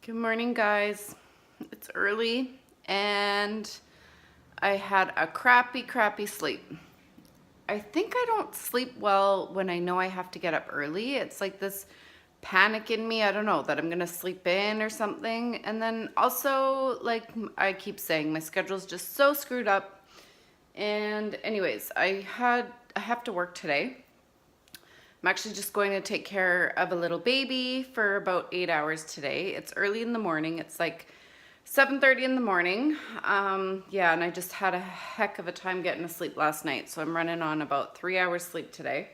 Good morning, guys. It's early and I had a crappy sleep. I think I don't sleep well when I know I have to get up early. It's like this panic in me, I don't know, that I'm gonna sleep in or something. And then also, like I keep saying, my schedule's just so screwed up. And anyways, I have to work today. I'm actually just going to take care of a little baby for about 8 hours today. It's early in the morning. It's like 7:30 in the morning. Yeah, and I just had a heck of a time getting to sleep last night, so I'm running on about 3 hours sleep today.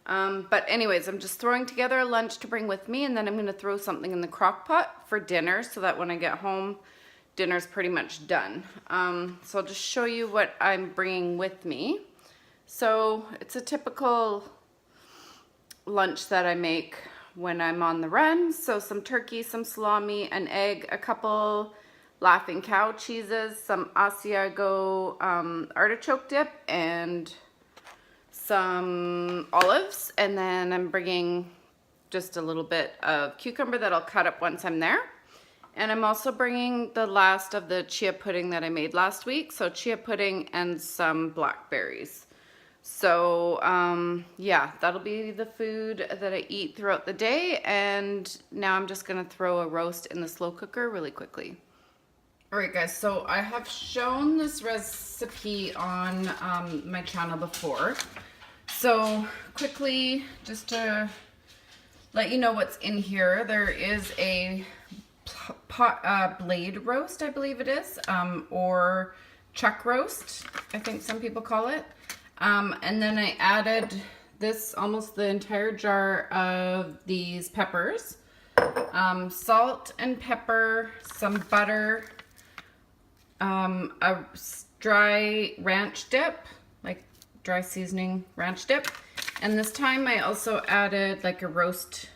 But anyways, I'm just throwing together a lunch to bring with me, and then I'm gonna throw something in the crock pot for dinner so that when I get home, dinner's pretty much done. So I'll just show you what I'm bringing with me. So it's a typical lunch that I make when I'm on the run. So some turkey, some salami, an egg, a couple Laughing Cow cheeses, some Asiago artichoke dip, and some olives. And then I'm bringing just a little bit of cucumber that I'll cut up once I'm there. And I'm also bringing the last of the chia pudding that I made last week. So chia pudding and some blackberries. So yeah, that'll be the food that I eat throughout the day. And now I'm just gonna throw a roast in the slow cooker really quickly. All right, guys, so I have shown this recipe on my channel before. So quickly, just to let you know what's in here, there is a blade roast, I believe it is, or chuck roast, I think some people call it. And then I added this, almost the entire jar of these peppers, salt and pepper, some butter, a dry ranch dip, like dry seasoning ranch dip. And this time I also added like a roast,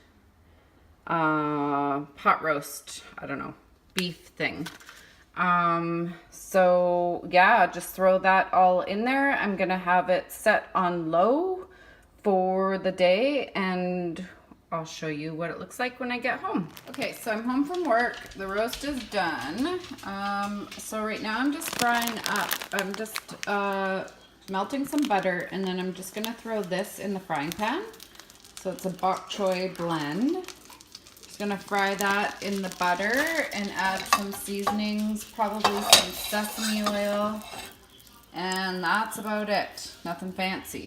pot roast, I don't know, beef thing. So yeah, just throw that all in there. I'm gonna have it set on low for the day, and I'll show you what it looks like when I get home. Okay, so I'm home from work. The roast is done. So right now I'm just frying up. I'm just melting some butter, and then I'm just gonna throw this in the frying pan. So it's a bok choy blend. Gonna fry that in the butter and add some seasonings, probably some sesame oil, and that's about it. Nothing fancy.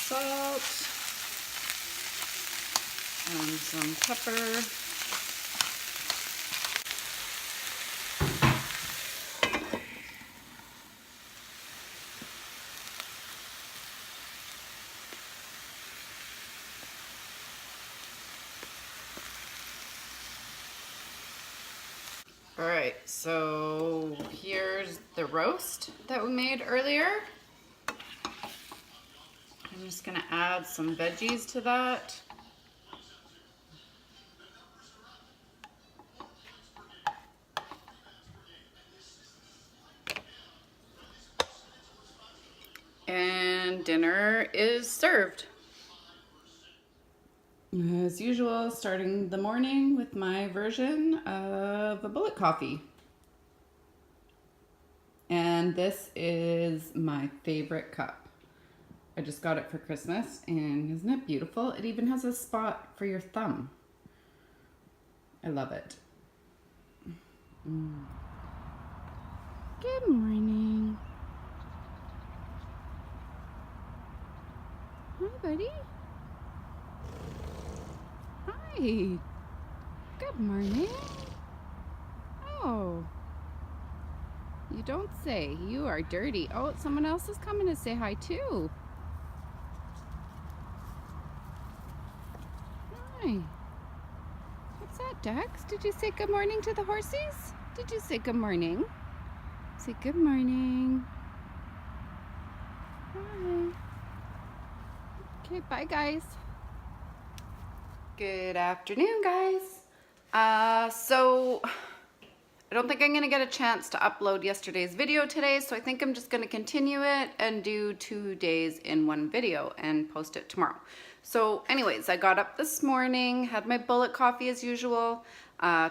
Salt and some pepper. All right, so here's the roast that we made earlier. I'm just gonna add some veggies to that. And dinner is served. As usual, starting the morning with my version of a bullet coffee. And this is my favorite cup. I just got it for Christmas, and isn't it beautiful? It even has a spot for your thumb. I love it. Good morning. Hi, buddy. Hi. Good morning. Oh. You don't say. You are dirty. Oh, someone else is coming to say hi too. Hi. What's that, Dex? Did you say good morning to the horsies? Did you say good morning? Say good morning. Hi. Okay, bye guys. Good afternoon, guys. So I don't think I'm gonna get a chance to upload yesterday's video today, so I think I'm just gonna continue it and do 2 days in one video and post it tomorrow. So anyways, I got up this morning, had my bullet coffee as usual,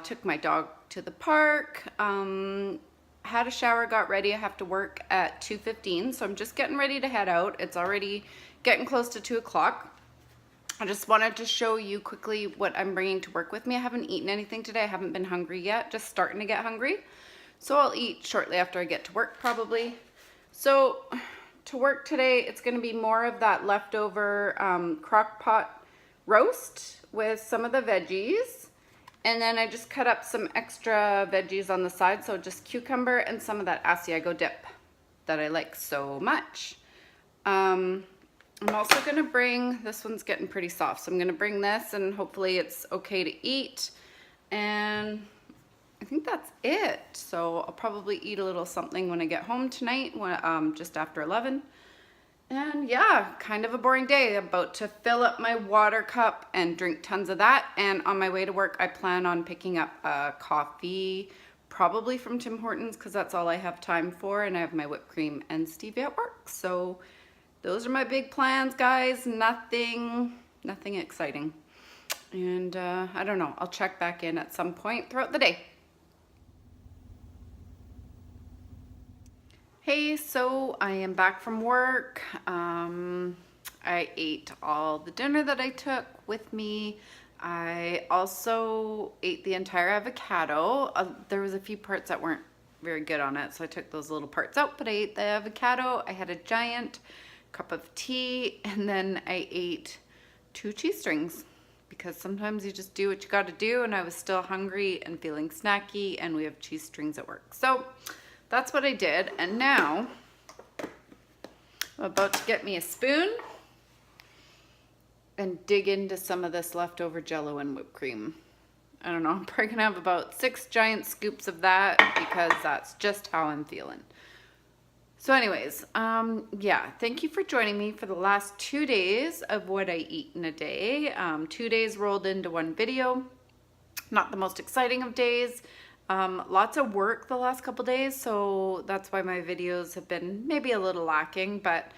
took my dog to the park, had a shower, got ready. I have to work at 2:15, so I'm just getting ready to head out. It's already getting close to 2 o'clock. I just wanted to show you quickly what I'm bringing to work with me. I haven't eaten anything today. I haven't been hungry yet, just starting to get hungry. So I'll eat shortly after I get to work probably. So to work today, it's gonna be more of that leftover crock pot roast with some of the veggies. And then I just cut up some extra veggies on the side. So just cucumber and some of that Asiago dip that I like so much. I'm also gonna bring, this one's getting pretty soft, so I'm gonna bring this and hopefully it's okay to eat. And I think that's it. So I'll probably eat a little something when I get home tonight, when, just after 11. And yeah, kind of a boring day. I'm about to fill up my water cup and drink tons of that. And on my way to work, I plan on picking up a coffee, probably from Tim Hortons, because that's all I have time for. And I have my whipped cream and stevia at work. So those are my big plans, guys. Nothing exciting. And I don't know, I'll check back in at some point throughout the day. Hey, so I am back from work. I ate all the dinner that I took with me. I also ate the entire avocado. There was a few parts that weren't very good on it, so I took those little parts out, but I ate the avocado. I had a giant cup of tea, and then I ate 2 cheese strings because sometimes you just do what you got to do, and I was still hungry and feeling snacky, and we have cheese strings at work. So that's what I did, and now I'm about to get me a spoon and dig into some of this leftover Jell-O and whipped cream. I don't know, I'm probably gonna have about 6 giant scoops of that because that's just how I'm feeling. So anyways, yeah, thank you for joining me for the last 2 days of what I eat in a day. 2 days rolled into one video. Not the most exciting of days. Lots of work the last couple days, so that's why my videos have been maybe a little lacking, but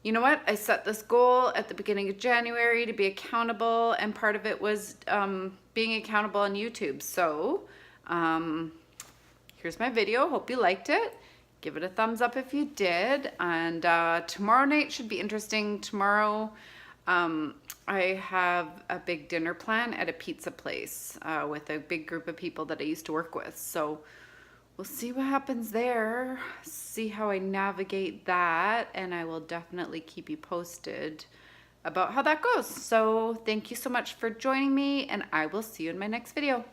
you know what? I set this goal at the beginning of January to be accountable, and part of it was being accountable on YouTube. So here's my video. Hope you liked it. Give it a thumbs up if you did. And tomorrow night should be interesting. Tomorrow I have a big dinner plan at a pizza place with a big group of people that I used to work with. So we'll see what happens there, see how I navigate that, and I will definitely keep you posted about how that goes. So thank you so much for joining me, and I will see you in my next video.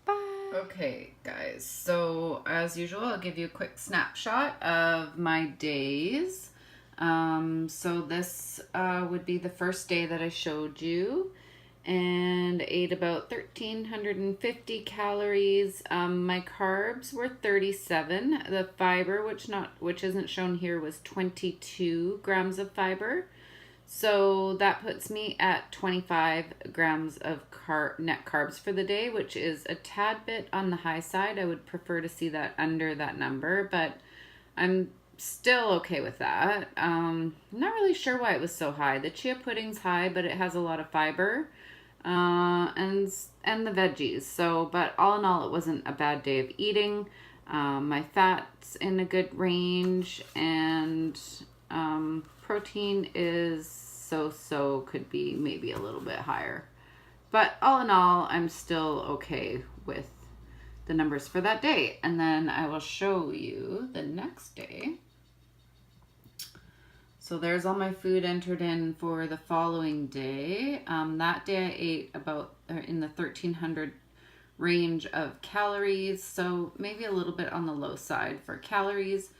Bye. Okay, guys, so as usual, I'll give you a quick snapshot of my days. So this would be the first day that I showed you, and ate about 1,350 calories. My carbs were 37. The fiber, which isn't shown here, was 22 grams of fiber. So that puts me at 25 grams of net carbs for the day, which is a tad bit on the high side. I would prefer to see that under that number, but I'm still okay with that. I'm not really sure why it was so high. The chia pudding's high, but it has a lot of fiber, and the veggies. So, but all in all, it wasn't a bad day of eating. My fat's in a good range, and protein is so could be maybe a little bit higher. But all in all, I'm still okay with the numbers for that day. And then I will show you the next day. So there's all my food entered in for the following day. That day I ate about in the 1,300 range of calories, so maybe a little bit on the low side for calories.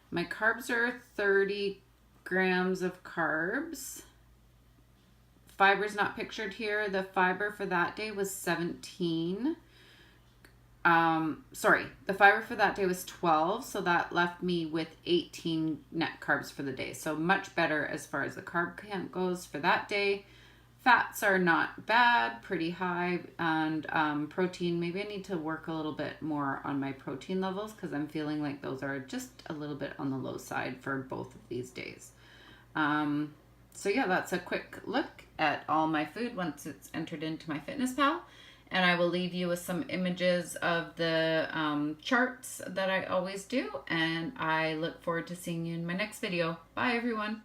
My carbs are 30 grams of carbs. Fiber's not pictured here. The fiber for that day was 17 Sorry, the fiber for that day was 12, so that left me with 18 net carbs for the day. So much better as far as the carb count goes for that day. Fats are not bad, pretty high, and protein, maybe I need to work a little bit more on my protein levels because I'm feeling like those are just a little bit on the low side for both of these days. So yeah, that's a quick look at all my food once it's entered into my FitnessPal. And I will leave you with some images of the charts that I always do. And I look forward to seeing you in my next video. Bye, everyone.